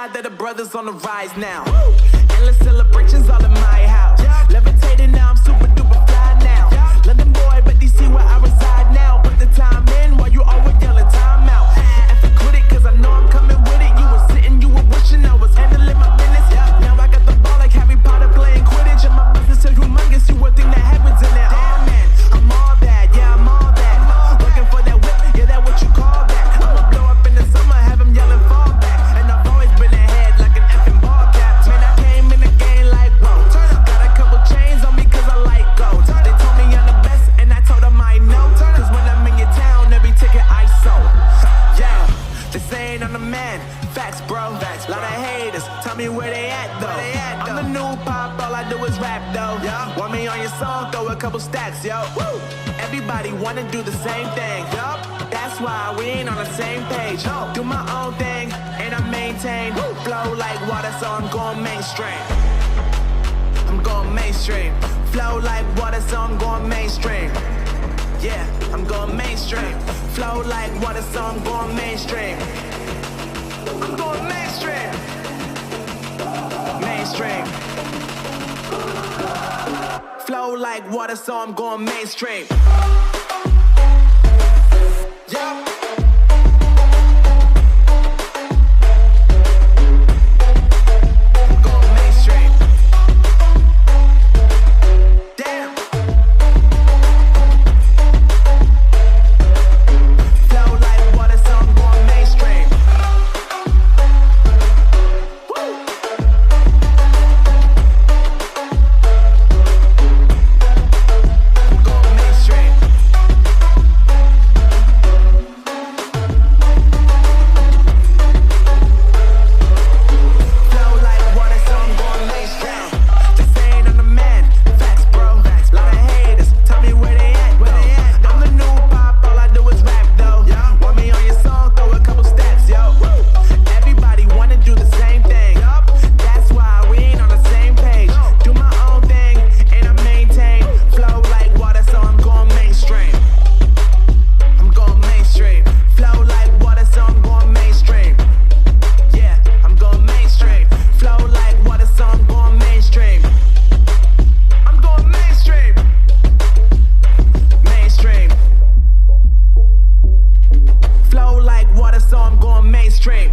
glad that the brothers on the rise now. Endless celebrations all in my house. Levitating now, I'm super duper fly now. London boy, but DC where I reside now. Put the time in while you always yelling time out. And for quit it, cause I know I'm coming with it. You were sitting, you were wishing I was handling my business. Now I got the ball like Harry Potter playing Quidditch. And my business so humongous, you would think that happens in there. Oh man, I'm all that, yeah, I'm all that. Looking for that whip, yeah, that what you call that. I'ma blow up in the summer, have them yelling fall back. And I've always been ahead like an effing ball cap. Man, I came in the game like, whoa. Got a couple chains on me cause I like gold. They told me I'm the best and I told them I know. Cause when I'm in your town, every ticket I sold. Yeah, they saying I'm the man. Facts, bro. Facts, lot of haters. Tell me where they at though. I'm the new pop, all I do is rap though. Want me on your song, throw a couple stacks, yo. Woo! Everybody wanna do the same thing. That's why we ain't on the same page. Do my own thing and I maintain. Flow like water, so I'm going mainstream. I'm going mainstream. Flow like water, so I'm going mainstream. Yeah, I'm going mainstream. Flow like water, so I'm going mainstream. I'm going mainstream. Mainstream. Flow like water, so I'm going mainstream. Yeah. Mainstream.